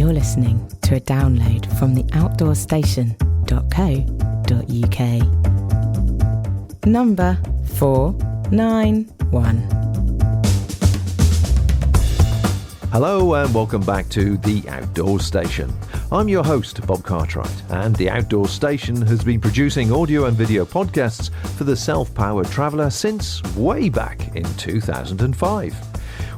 You're listening to a download from the outdoorstation.co.uk. Number 491. Hello and welcome back to The Outdoor Station. I'm your host, Bob Cartwright, and The Outdoor Station has been producing audio and video podcasts for the self-powered traveller since way back in 2005.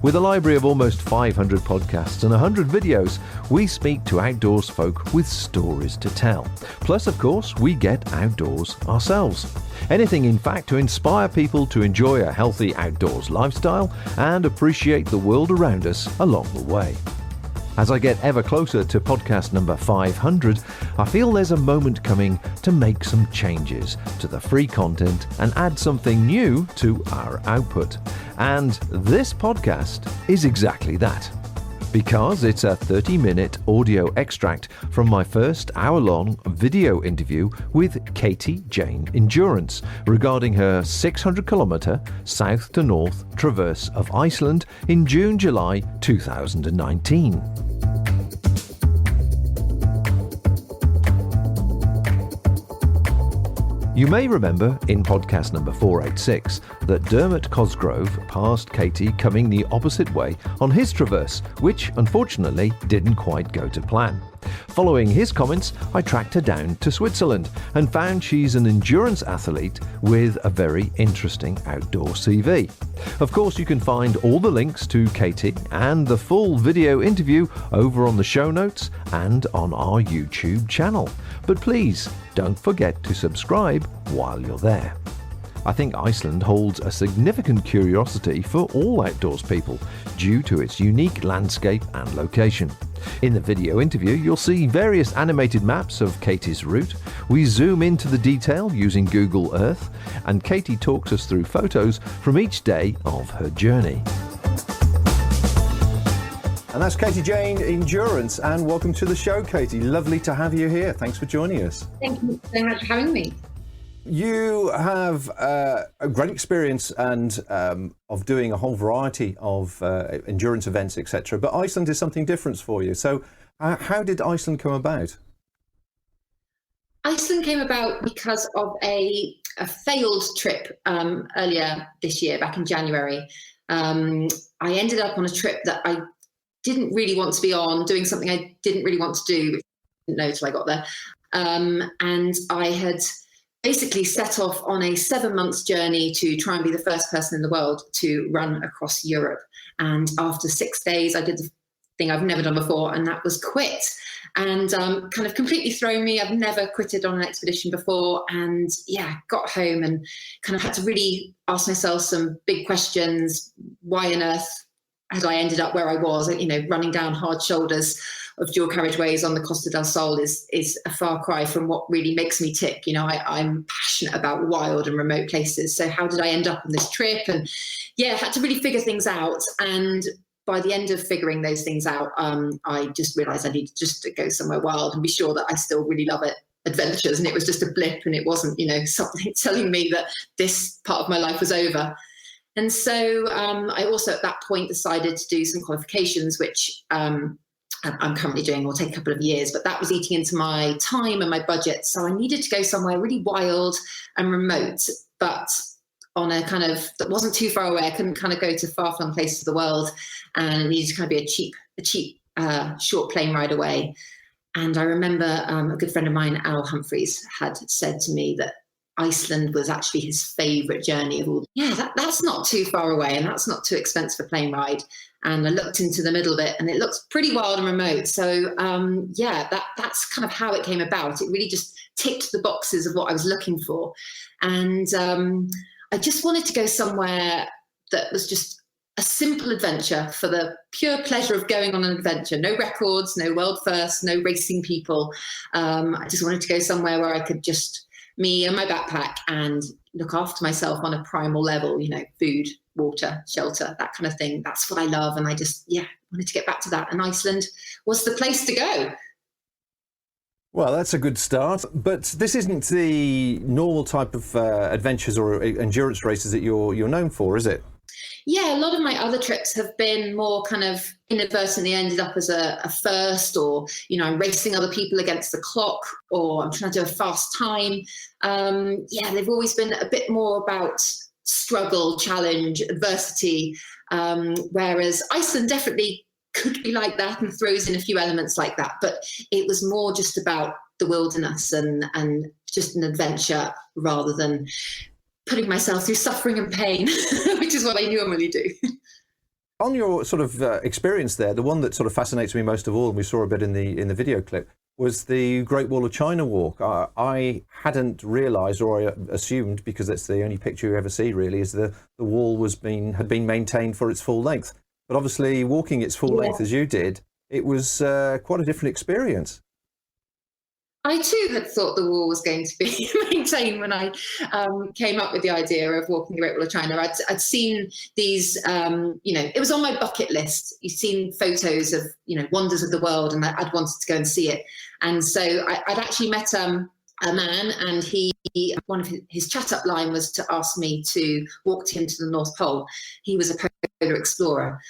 With a library of almost 500 podcasts and 100 videos, we speak to outdoors folk with stories to tell. Plus, of course, we get outdoors ourselves. Anything, in fact, to inspire people to enjoy a healthy outdoors lifestyle and appreciate the world around us along the way. As I get ever closer to podcast number 500, I feel there's a moment coming to make some changes to the free content and add something new to our output. And this podcast is exactly that. Because it's a 30-minute audio extract from my first hour-long video interview with Katie Jane Endurance regarding her 600-kilometre south to north traverse of Iceland in June-July 2019. You may remember in podcast number 486 that Dermot Cosgrove passed Katie coming the opposite way on his traverse, which unfortunately didn't quite go to plan. Following his comments, I tracked her down to Switzerland and found she's an endurance athlete with a very interesting outdoor CV. Of course, you can find all the links to Katie and the full video interview over on the show notes and on our YouTube channel. But please don't forget to subscribe while you're there. I think Iceland holds a significant curiosity for all outdoors people due to its unique landscape and location. In the video interview, you'll see various animated maps of Katie's route. We zoom into the detail using Google Earth, and Katie talks us through photos from each day of her journey. And that's Katie Jane Endurance, and welcome to the show, Katie. Lovely to have you here. Thanks for joining us. Thank you so much for having me. You have a great experience and of doing a whole variety of endurance events, etc. But Iceland is something different for you. So how did Iceland come about? Iceland came about because of a failed trip earlier this year, back in January. I ended up on a trip that I didn't really want to be on, doing something I didn't really want to do, which I didn't know till I got there. And I had basically set off on a 7-month journey to try and be the first person in the world to run across Europe. And after 6 days, I did the thing I've never done before, and that was quit. And kind of completely thrown me. I've never quitted on an expedition before. And yeah, got home and kind of had to really ask myself some big questions. Why on earth had I ended up where I was? You know, running down hard shoulders of dual carriageways on the Costa del Sol is a far cry from what really makes me tick. You know, I'm passionate about wild and remote places. So how did I end up on this trip? And yeah, had to really figure things out. And by the end of figuring those things out, I just realized I needed just to go somewhere wild and be sure that I still really love it. Adventures. And it was just a blip, and it wasn't, you know, something telling me that this part of my life was over. And so I also at that point decided to do some qualifications, which I'm currently doing, will take a couple of years, but that was eating into my time and my budget. So I needed to go somewhere really wild and remote, but on a kind of, that wasn't too far away. I couldn't kind of go to far-flung places of the world, and it needed to kind of be a cheap short plane ride away. And I remember a good friend of mine, Al Humphreys, had said to me that Iceland was actually his favourite journey of all. Yeah, that's not too far away, and that's not too expensive a plane ride. And I looked into the middle of it, and it looks pretty wild and remote. So yeah, that's kind of how it came about. It really just ticked the boxes of what I was looking for. And I just wanted to go somewhere that was just a simple adventure for the pure pleasure of going on an adventure. No records, no world first, no racing people. I just wanted to go somewhere where I could just, me and my backpack, and look after myself on a primal level, you know, food, water, shelter, that kind of thing. That's what I love. And I just, wanted to get back to that. And Iceland was the place to go. Well, that's a good start. But this isn't the normal type of adventures or endurance races that you're known for, is it? Yeah, a lot of my other trips have been more kind of inadvertently ended up as a first, or, I'm racing other people against the clock, or I'm trying to do a fast time. They've always been a bit more about struggle, challenge, adversity, whereas Iceland definitely could be like that and throws in a few elements like that. But it was more just about the wilderness and just an adventure rather than putting myself through suffering and pain, which is what I normally do. On your sort of experience there, the one that sort of fascinates me most of all, and we saw a bit in the video clip, was the Great Wall of China walk. I hadn't realised, or I assumed, because that's the only picture you ever see really, is the wall had been maintained for its full length. But obviously, walking its full length as you did, it was quite a different experience. I too had thought the wall was going to be maintained when I came up with the idea of walking the Great Wall of China. I'd seen these, it was on my bucket list. You've seen photos of, wonders of the world, and I'd wanted to go and see it. And so I'd actually met a man, and one of his chat-up line was to ask me to walk him to the North Pole. He was a polar explorer,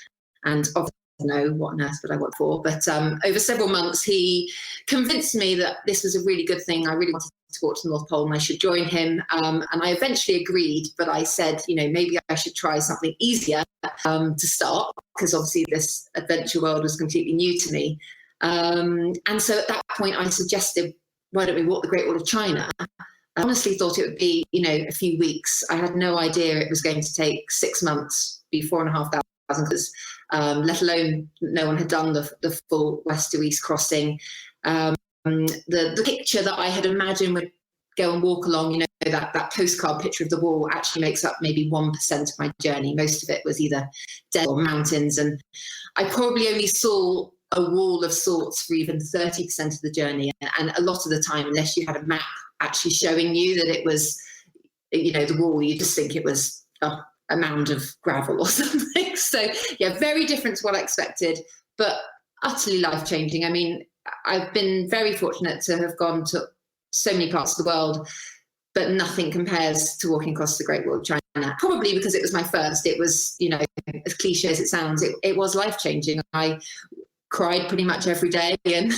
and obviously know what on earth would I want for, but over several months he convinced me that this was a really good thing. I really wanted to walk to the North Pole and I should join him, and I eventually agreed, but I said, maybe I should try something easier to start, because obviously this adventure world was completely new to me, and so at that point I suggested, why don't we walk the Great Wall of China? I honestly thought it would be a few weeks. I had no idea it was going to take 6 months, be 4,500 kilometers, let alone no one had done the full west to east crossing. The picture that I had imagined would go and walk along, that postcard picture of the wall actually makes up maybe 1% of my journey. Most of it was either desert or mountains, and I probably only saw a wall of sorts for even 30% of the journey. And a lot of the time, unless you had a map actually showing you that it was, the wall, you just think it was a mound of gravel or something. So yeah, very different to what I expected, but utterly life-changing. I mean, I've been very fortunate to have gone to so many parts of the world, but nothing compares to walking across the Great Wall of China, probably because it was my first. It was, as cliche as it sounds, it was life-changing. I cried pretty much every day and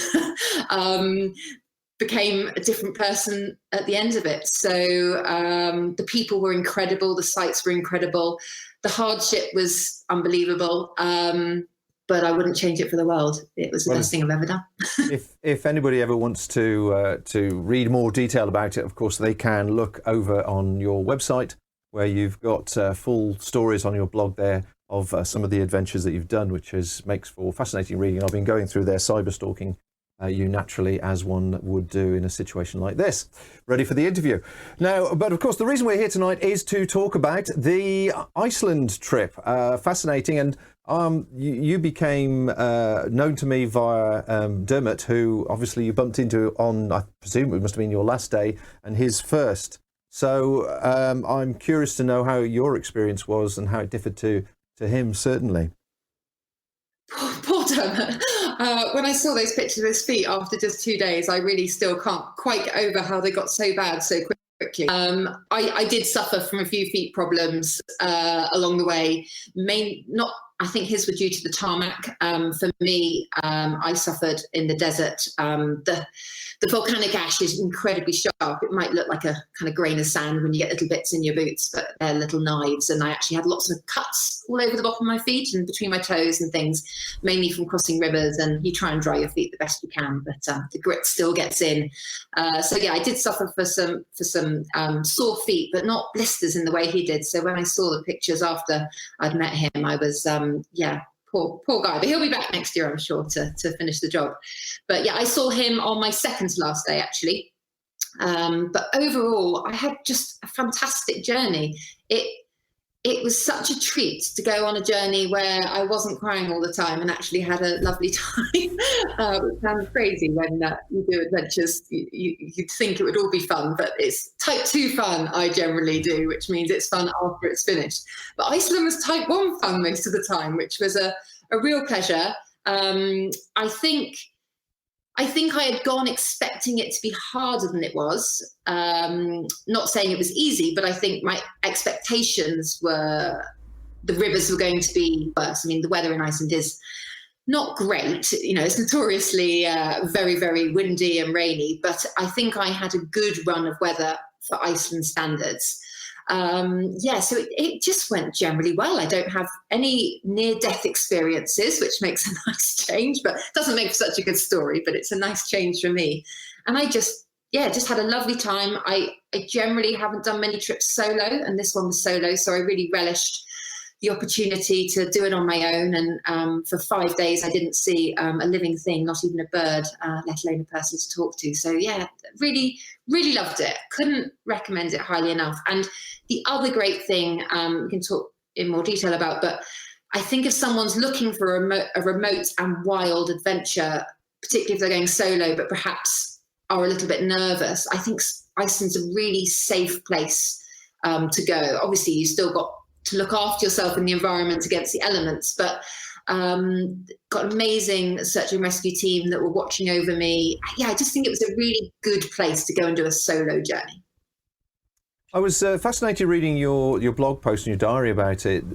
became a different person at the end of it. So the people were incredible, the sights were incredible, the hardship was unbelievable, but I wouldn't change it for the world. It was the best thing I've ever done. if anybody ever wants to read more detail about it, of course they can look over on your website, where you've got full stories on your blog there of some of the adventures that you've done, which makes for fascinating reading. I've been going through their cyber stalking you naturally, as one would do in a situation like this. Ready for the interview. Now, but of course, the reason we're here tonight is to talk about the Iceland trip. Fascinating. And you became known to me via Dermot, who obviously you bumped into on, I presume it must have been your last day, and his first. So I'm curious to know how your experience was and how it differed to him, certainly. Poor Dermot. When I saw those pictures of his feet after just 2 days, I really still can't quite get over how they got so bad so quickly. I did suffer from a few feet problems along the way. I think his were due to the tarmac. For me, I suffered in the desert. The volcanic ash is incredibly sharp. It might look like a kind of grain of sand when you get little bits in your boots, but they're little knives. And I actually had lots of cuts all over the bottom of my feet and between my toes and things, mainly from crossing rivers. And you try and dry your feet the best you can, but the grit still gets in. So yeah, I did suffer for some sore feet, but not blisters in the way he did. So when I saw the pictures after I'd met him, I was, poor guy, but he'll be back next year, I'm sure, to finish the job. But yeah, I saw him on my second to last day, actually. But overall, I had just a fantastic journey. It was such a treat to go on a journey where I wasn't crying all the time and actually had a lovely time. It sounds crazy when you do adventures. You'd think it would all be fun, but it's type 2 fun I generally do, which means it's fun after it's finished. But Iceland was type 1 fun most of the time, which was a real pleasure. I think I had gone expecting it to be harder than it was. Not saying it was easy, but I think my expectations were the rivers were going to be worse. I mean, the weather in Iceland is not great. It's notoriously very, very windy and rainy, but I think I had a good run of weather for Iceland standards. So it just went generally well. I don't have any near-death experiences, which makes a nice change, but doesn't make for such a good story, but it's a nice change for me. And I just had a lovely time. I generally haven't done many trips solo, and this one was solo, so I really relished the opportunity to do it on my own. And for 5 days, I didn't see a living thing, not even a bird, let alone a person to talk to. So really, really loved it. Couldn't recommend it highly enough. And the other great thing we can talk in more detail about, but I think if someone's looking for a remote and wild adventure, particularly if they're going solo, but perhaps are a little bit nervous, I think Iceland's a really safe place to go. Obviously, you still got to look after yourself in the environment against the elements, but got an amazing search and rescue team that were watching over me. I just think it was a really good place to go and do a solo journey. I was fascinated reading your blog post and your diary about it.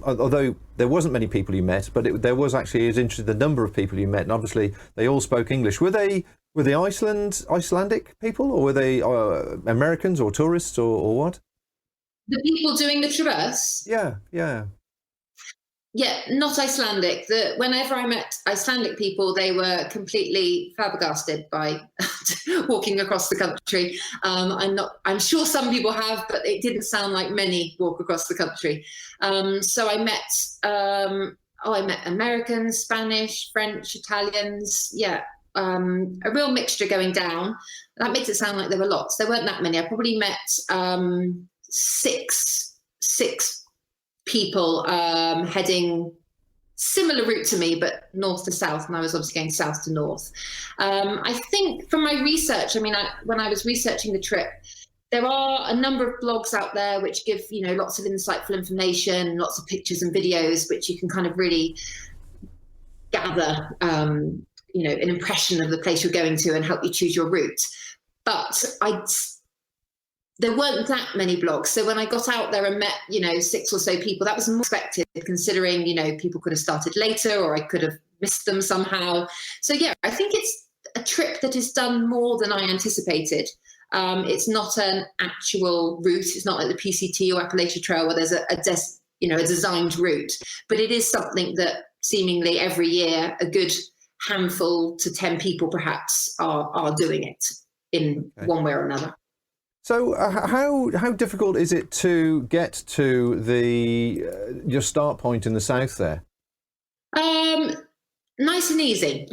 Although there wasn't many people you met, but there was actually, it was interesting the number of people you met, and obviously they all spoke English. Were they Icelandic people, or were they Americans or tourists or what? The people doing the traverse? Yeah, not Icelandic. Whenever I met Icelandic people, they were completely flabbergasted by walking across the country. I'm sure some people have, but it didn't sound like many walk across the country. So I met Americans, Spanish, French, Italians. A real mixture going down. That makes it sound like there were lots. There weren't that many. I probably met six people heading similar route to me, but north to south, and I was obviously going south to north. I think from my research, when I was researching the trip, there are a number of blogs out there which give lots of insightful information, lots of pictures and videos, which you can kind of really gather an impression of the place you're going to and help you choose your route. But there weren't that many blogs. So when I got out there and met, 6 or so people, that was more expected, considering, people could have started later or I could have missed them somehow. So I think it's a trip that is done more than I anticipated. It's not an actual route. It's not like the PCT or Appalachia Trail where there's a designed route, but it is something that seemingly every year a good handful to 10 people perhaps are doing it in one way or another. So how difficult is it to get to your start point in the south there? Nice and easy.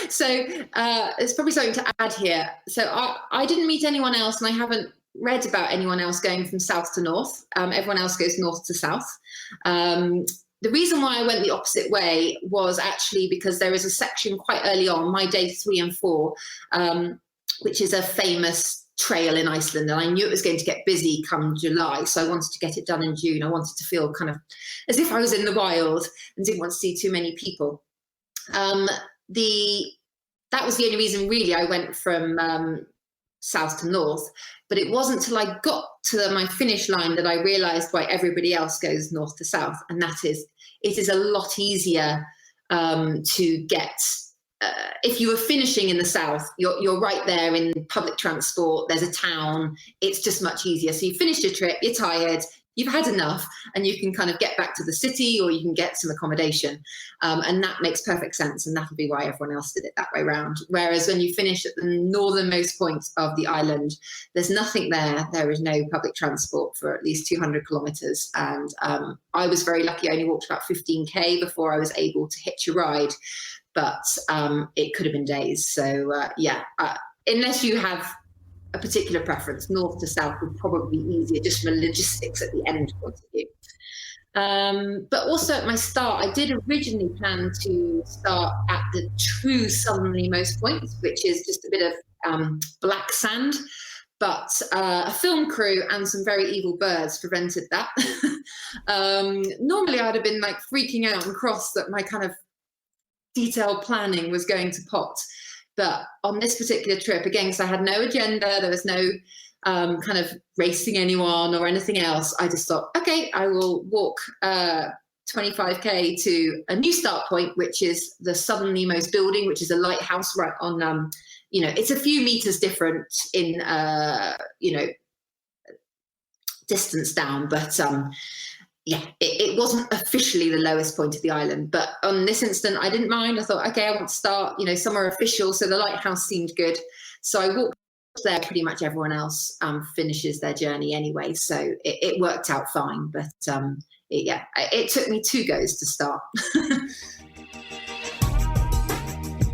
So it's probably something to add here. So I didn't meet anyone else, and I haven't read about anyone else going from south to north. Everyone else goes north to south. The reason why I went the opposite way was actually because there is a section quite early on, my day 3 and 4, which is a famous trail in Iceland, and I knew it was going to get busy come July, so I wanted to get it done in June. I wanted to feel kind of as if I was in the wild and didn't want to see too many people. That was the only reason really I went from south to north, but it wasn't till I got to my finish line that I realized why everybody else goes north to south, and that is it is a lot easier to get. If you were finishing in the south, you're right there in public transport. There's a town. It's just much easier. So you finish your trip, you're tired, you've had enough, and you can kind of get back to the city, or you can get some accommodation. And that makes perfect sense. And that'll be why everyone else did it that way around. Whereas when you finish at the northernmost point of the island, there's nothing there. There is no public transport for at least 200 kilometers. And I was very lucky. I only walked about 15K before I was able to hitch a ride. But it could have been days. So, unless you have a particular preference, north to south would probably be easier just from a logistics at the end point of view. But also at my start, I did originally plan to start at the true southernmost point, which is just a bit of black sand. But a film crew and some very evil birds prevented that. Normally I'd have been like freaking out and cross that my kind of detailed planning was going to pot. But on this particular trip, again, because I had no agenda, there was no kind of racing anyone or anything else. I just thought, okay, I will walk 25k to a new start point, which is the southernmost building, which is a lighthouse right on, it's a few meters different in, distance down, but it wasn't officially the lowest point of the island. But on this instant, I didn't mind. I thought, okay, I want to start, somewhere official. So the lighthouse seemed good. So I walked there. Pretty much everyone else finishes their journey anyway. So it worked out fine. But it took me 2 goes to start.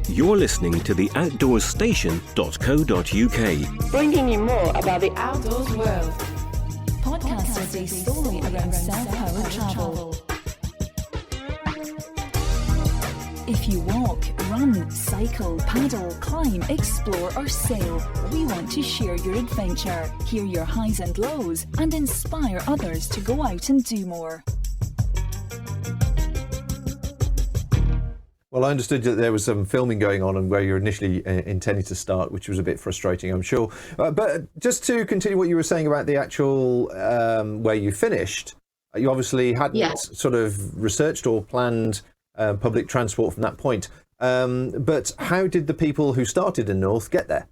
You're listening to the outdoorstation.co.uk. Bringing you more about the outdoors world. Podcast is a story around self-powered travel. If you walk, run, cycle, paddle, climb, explore or sail, we want to share your adventure, hear your highs and lows, and inspire others to go out and do more. Well, I understood that there was some filming going on and where you're initially intending to start, which was a bit frustrating, I'm sure. But just to continue what you were saying about the actual where you finished, you obviously hadn't sort of researched or planned public transport from that point. But how did the people who started in North get there?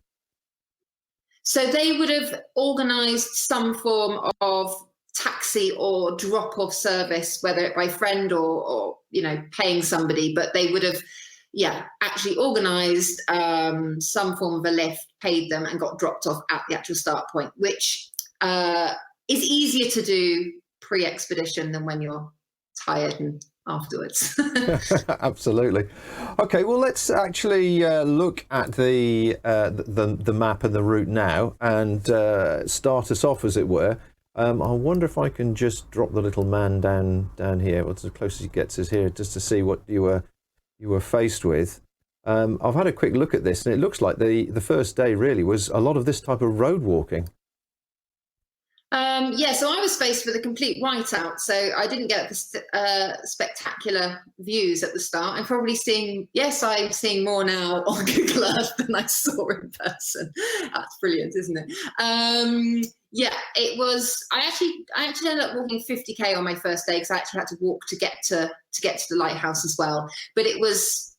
So they would have organised some form of taxi or drop-off service, whether it by friend or paying somebody, but they would have actually organised some form of a lift, paid them and got dropped off at the actual start point, which is easier to do pre-expedition than when you're tired and afterwards. Absolutely. Okay, well, let's actually look at the map and the route now and start us off, as it were. I wonder if I can just drop the little man down here. What's as close as he gets is here, just to see what you were faced with. I've had a quick look at this, and it looks like the first day really was a lot of this type of road walking. So I was faced with a complete whiteout, so I didn't get the spectacular views at the start. I'm probably seeing more now on Google Earth than I saw in person. That's brilliant, isn't it? It was. I actually ended up walking 50k on my first day because I actually had to walk to get to the lighthouse as well. But it was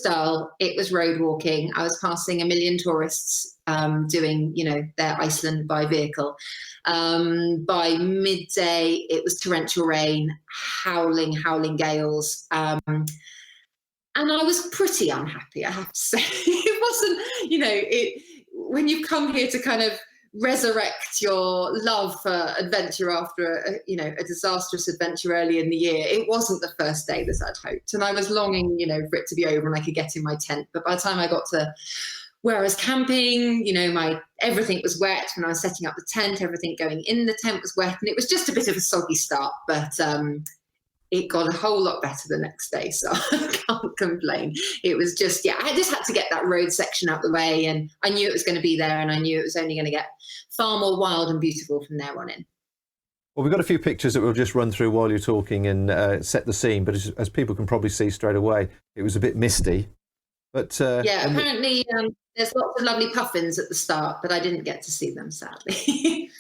dull. It was road walking. I was passing 1 million tourists doing their Iceland by vehicle. By midday, it was torrential rain, howling gales, and I was pretty unhappy, I have to say. It wasn't, when you've come here to kind of resurrect your love for adventure after a disastrous adventure early in the year, it wasn't the first day that I'd hoped, and I was longing, for it to be over and I could get in my tent. But by the time I got to where I was camping, everything was wet. When I was setting up the tent, everything going in the tent was wet, and it was just a bit of a soggy start, but it got a whole lot better the next day, so I can't complain. It was just, I just had to get that road section out the way, and I knew it was going to be there, and I knew it was only going to get far more wild and beautiful from there on in. Well, we've got a few pictures that we'll just run through while you're talking and set the scene, but as people can probably see straight away, it was a bit misty. But apparently there's lots of lovely puffins at the start, but I didn't get to see them, sadly.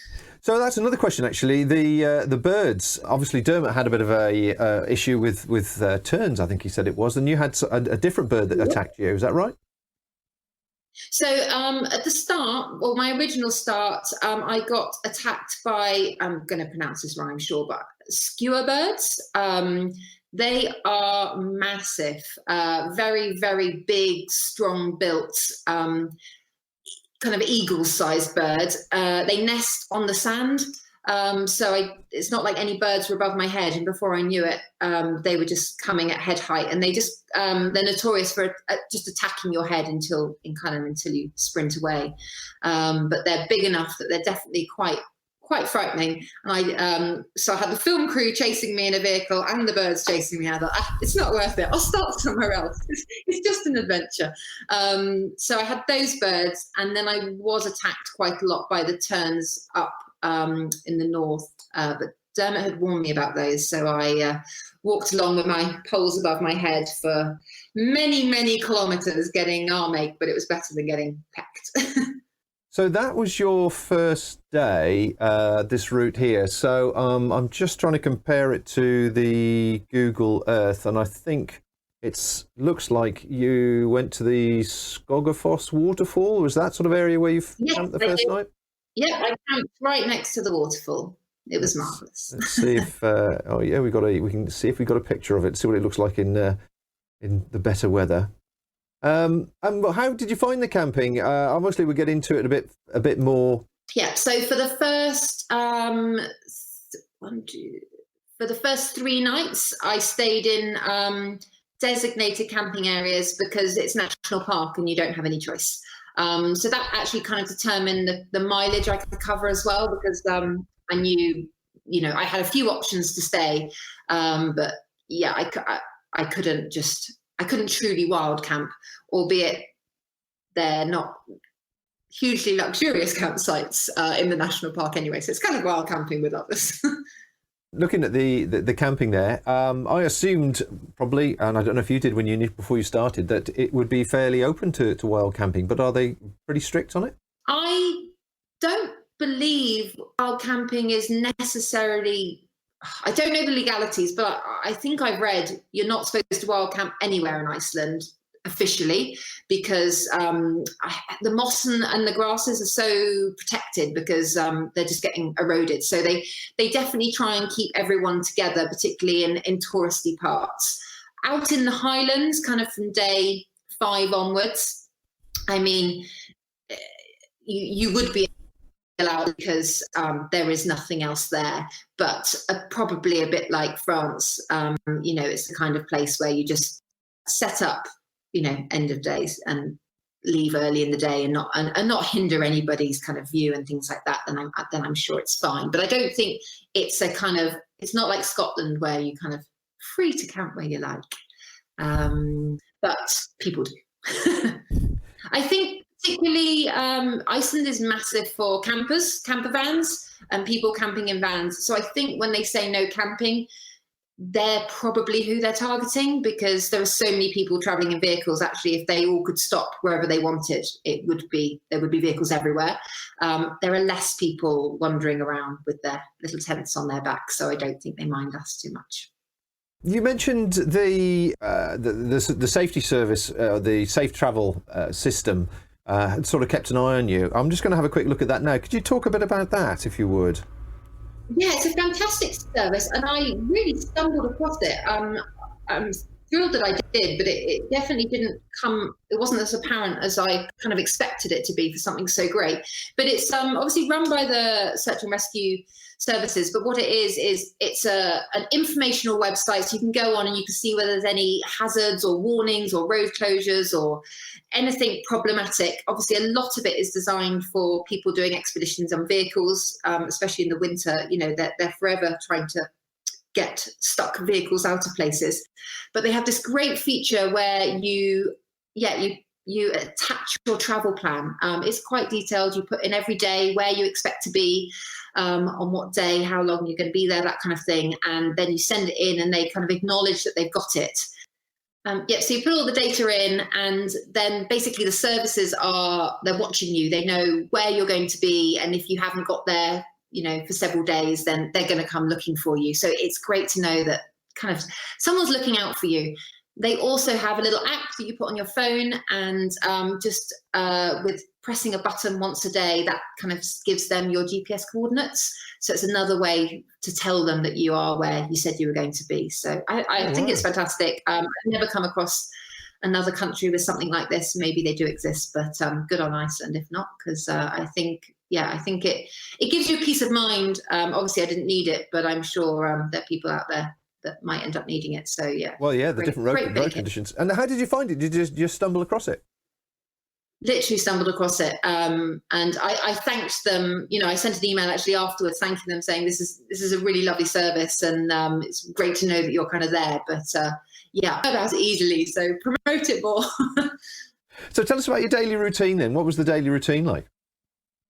So that's another question, actually. The birds. Obviously, Dermot had a bit of a issue with terns, I think he said it was, and you had a different bird that attacked you. Is that right? So at the start, my original start, I got attacked by, I'm going to pronounce this wrong, I'm sure, but skewer birds. They are massive, very, very big, strong-built, kind of eagle-sized birds. They nest on the sand, so it's not like any birds were above my head. And before I knew it, they were just coming at head height, and they're notorious for just attacking your head until you sprint away. But they're big enough that they're definitely quite frightening. And so I had the film crew chasing me in a vehicle and the birds chasing me. I thought, it's not worth it. I'll start somewhere else. It's just an adventure. So I had those birds, and then I was attacked quite a lot by the terns up in the north. But Dermot had warned me about those, so I walked along with my poles above my head for many, many kilometres getting arm ache, but it was better than getting pecked. So that was your first day, this route here. So I'm just trying to compare it to the Google Earth, and I think it looks like you went to the Skogafoss waterfall. Was that sort of area where you camped the first night? Yeah, I camped right next to the waterfall. It was marvellous. Let's see if we can see if we got a picture of it. See what it looks like in the better weather. And how did you find the camping? Obviously, we'll get into it a bit more. Yeah. So for the first for the first 3 nights, I stayed in designated camping areas because it's national park and you don't have any choice. So that actually kind of determined the mileage I could cover as well, because I knew, I had a few options to stay, but yeah, I couldn't truly wild camp, albeit they're not hugely luxurious campsites in the national park anyway. So it's kind of wild camping with others. Looking at the camping there, I assumed probably, and I don't know if you did before you started, that it would be fairly open to wild camping, but are they pretty strict on it? I don't believe wild camping is necessarily, I don't know the legalities, but I think I've read you're not supposed to wild camp anywhere in Iceland officially, because the moss and the grasses are so protected because they're just getting eroded. So they definitely try and keep everyone together, particularly in touristy parts. Out in the Highlands, kind of from day 5 onwards, I mean, you would be allowed because there is nothing else there, but probably a bit like France, it's the kind of place where you just set up, end of days and leave early in the day and not hinder anybody's kind of view and things like that, then I'm sure it's fine. But I don't think it's it's not like Scotland where you kind of free to camp where you like, but people do. I think particularly Iceland is massive for camper vans and people camping in vans. So I think when they say no camping, they're probably who they're targeting, because there are so many people traveling in vehicles. Actually, if they all could stop wherever they wanted, there would be vehicles everywhere. There are less people wandering around with their little tents on their back, so I don't think they mind us too much. You mentioned the safety service, the safe travel system had sort of kept an eye on you. I'm just going to have a quick look at that now. Could you talk a bit about that, if you would? Yeah, it's a fantastic service, and I really stumbled across it. I'm thrilled that I did, but it definitely didn't come. It wasn't as apparent as I kind of expected it to be for something so great. But it's obviously run by the Search and Rescue Services. But what it is it's an informational website, so you can go on and you can see whether there's any hazards or warnings or road closures or anything problematic. Obviously, a lot of it is designed for people doing expeditions on vehicles, especially in the winter. They're forever trying to get stuck vehicles out of places. But they have this great feature where you attach your travel plan. It's quite detailed. You put in every day where you expect to be, on what day, how long you're going to be there, that kind of thing. And then you send it in and they kind of acknowledge that they've got it. So you put all the data in, and then basically the services they're watching you. They know where you're going to be. And if you haven't got there, for several days, then they're going to come looking for you. So it's great to know that kind of someone's looking out for you. They also have a little app that you put on your phone, and with pressing a button once a day, that kind of gives them your GPS coordinates. So it's another way to tell them that you are where you said you were going to be. So I think it's fantastic. I've never come across another country with something like this. Maybe they do exist, but good on Iceland if not, because I think it gives you peace of mind. Obviously, I didn't need it, but I'm sure there are people out there that might end up needing it. So yeah. Well, yeah, the different road conditions. And how did you find it? Did you just stumble across it? Literally stumbled across it, and I thanked them. I sent an email actually afterwards thanking them, saying this is a really lovely service, and it's great to know that you're kind of there. But I heard about it easily, so promote it more. So tell us about your daily routine then. What was the daily routine like?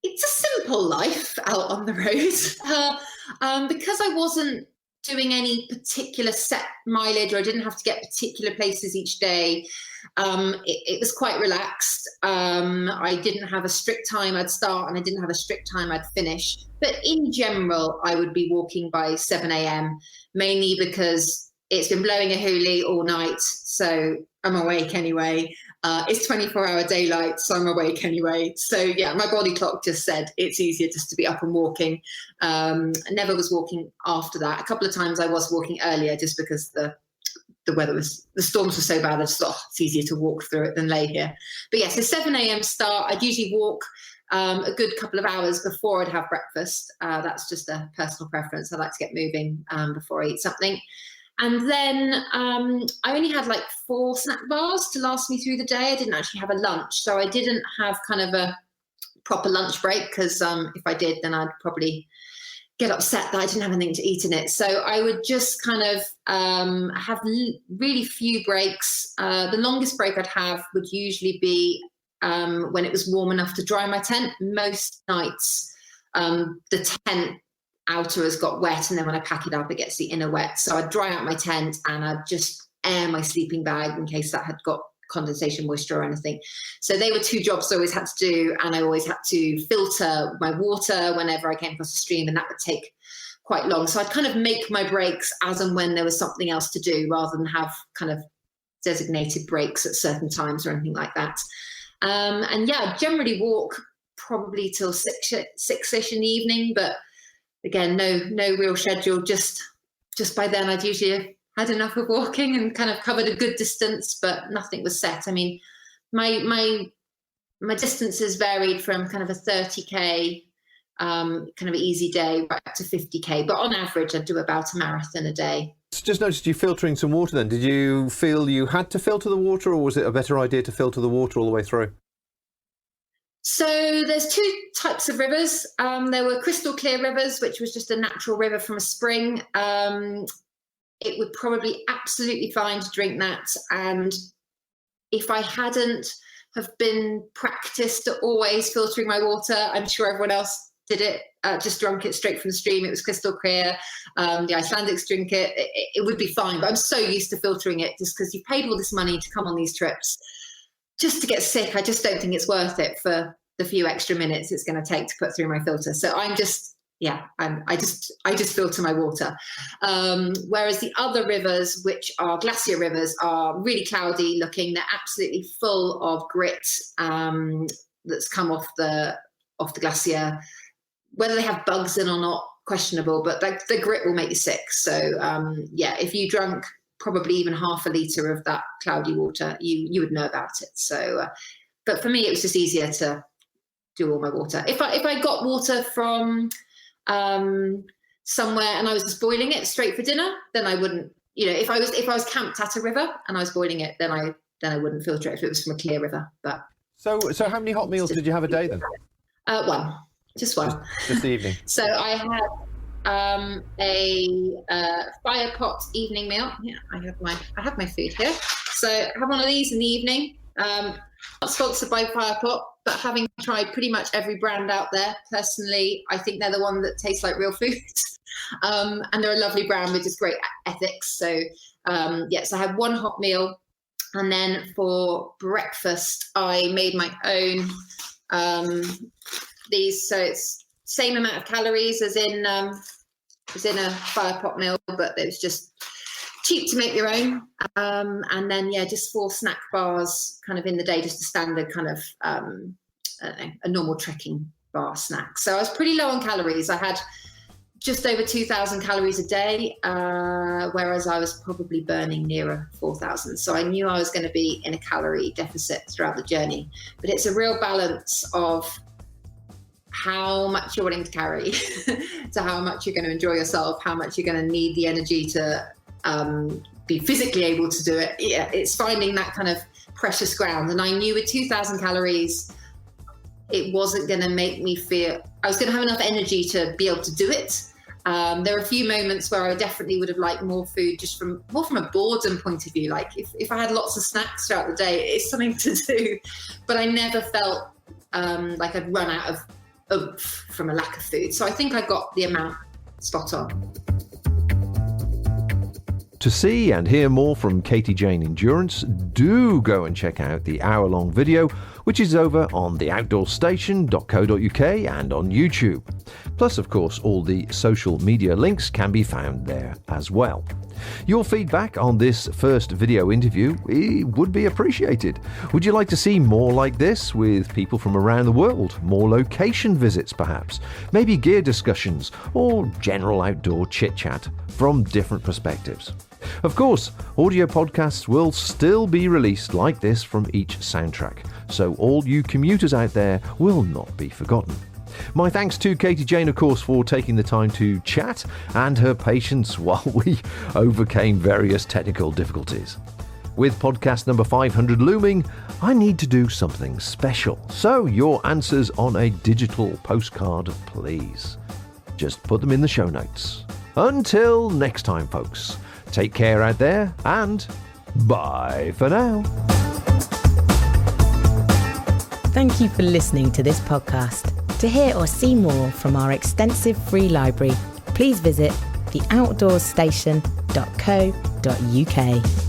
It's a simple life out on the road, because I wasn't doing any particular set mileage, or I didn't have to get particular places each day. It was quite relaxed. I didn't have a strict time I'd start, and I didn't have a strict time I'd finish. But in general, I would be walking by 7 a.m, mainly because it's been blowing a hoolie all night, so I'm awake anyway. It's 24-hour daylight, so I'm awake anyway. So yeah, my body clock just said it's easier just to be up and walking. I never was walking after that. A couple of times I was walking earlier just because the storms were so bad. I just thought it's easier to walk through it than lay here. But yeah, so 7 a.m. start. I'd usually walk a good couple of hours before I'd have breakfast. That's just a personal preference. I like to get moving before I eat something. And then I only had like 4 snack bars to last me through the day. I didn't actually have a lunch. So I didn't have kind of a proper lunch break, because if I did, then I'd probably get upset that I didn't have anything to eat in it. So I would just kind of have really few breaks. The longest break I'd have would usually be when it was warm enough to dry my tent. Most nights, the tent outer has got wet, and then when I pack it up, it gets the inner wet. So I'd dry out my tent, and I'd just air my sleeping bag in case that had got condensation, moisture or anything. So they were 2 jobs I always had to do, and I always had to filter my water whenever I came across a stream, and that would take quite long. So I'd kind of make my breaks as and when there was something else to do, rather than have kind of designated breaks at certain times or anything like that. And yeah, I'd generally walk probably till 6-ish in the evening, but again, no real schedule. Just by then, I'd usually had enough of walking and kind of covered a good distance, but nothing was set. I mean, my distances varied from kind of a 30k, kind of easy day, right up to 50k. But on average, I'd do about a marathon a day. Just noticed you filtering some water then. Did you feel you had to filter the water, or was it a better idea to filter the water all the way through? So there's 2 types of rivers. There were crystal clear rivers, which was just a natural river from a spring. It would probably absolutely fine to drink that. And if I hadn't have been practiced at always filtering my water, I'm sure everyone else did it, just drunk it straight from the stream. It was crystal clear. The Icelandics drink it. It would be fine. But I'm so used to filtering it, just because you paid all this money to come on these trips. Just to get sick, I just don't think it's worth it for the few extra minutes it's going to take to put through my filter. So I just filter my water. Whereas the other rivers, which are glacier rivers, are really cloudy looking. They're absolutely full of grit that's come off the glacier. Whether they have bugs in or not, questionable, but the grit will make you sick. So if you drank probably even half a litre of that cloudy water, you would know about it. So, but for me, it was just easier to do all my water. If I got water from somewhere and I was just boiling it straight for dinner, then I wouldn't. If I was camped at a river and I was boiling it, then I wouldn't filter it if it was from a clear river. But so how many hot meals did you have a day then? One, just one. Just the evening. So I had a fire pot evening meal. Yeah, I have my food here. So I have one of these in the evening. Not sponsored by Firepot, but having tried pretty much every brand out there, personally, I think they're the one that tastes like real food. And they're a lovely brand with just great ethics. So so I had one hot meal, and then for breakfast I made my own these. So it's same amount of calories as in a Firepot meal, but it was just cheap to make your own. And then just 4 snack bars kind of in the day, just a standard kind of a normal trekking bar snack. So I was pretty low on calories. I had just over 2,000 calories a day, whereas I was probably burning nearer 4,000. So I knew I was going to be in a calorie deficit throughout the journey. But it's a real balance of how much you're willing to carry to how much you're going to enjoy yourself, how much you're going to need the energy to be physically able to do it. Yeah, it's finding that kind of precious ground. And I knew with 2,000 calories, it wasn't going to make me feel, I was going to have enough energy to be able to do it. There were a few moments where I definitely would have liked more food, just more from a boredom point of view. Like if I had lots of snacks throughout the day, it's something to do. But I never felt like I'd run out of oomph from a lack of food. So I think I got the amount spot on. To see and hear more from Katie Jane Endurance, do go and check out the hour-long video, which is over on theoutdoorstation.co.uk and on YouTube. Plus, of course, all the social media links can be found there as well. Your feedback on this first video interview would be appreciated. Would you like to see more like this with people from around the world? More location visits, perhaps? Maybe gear discussions or general outdoor chit-chat from different perspectives? Of course, audio podcasts will still be released like this from each soundtrack, so all you commuters out there will not be forgotten. My thanks to Katie Jane, of course, for taking the time to chat and her patience while we overcame various technical difficulties. With podcast number 500 looming, I need to do something special, so your answers on a digital postcard, please. Just put them in the show notes. Until next time, folks, take care out there and bye for now. Thank you for listening to this podcast. To hear or see more from our extensive free library, please visit theoutdoorstation.co.uk.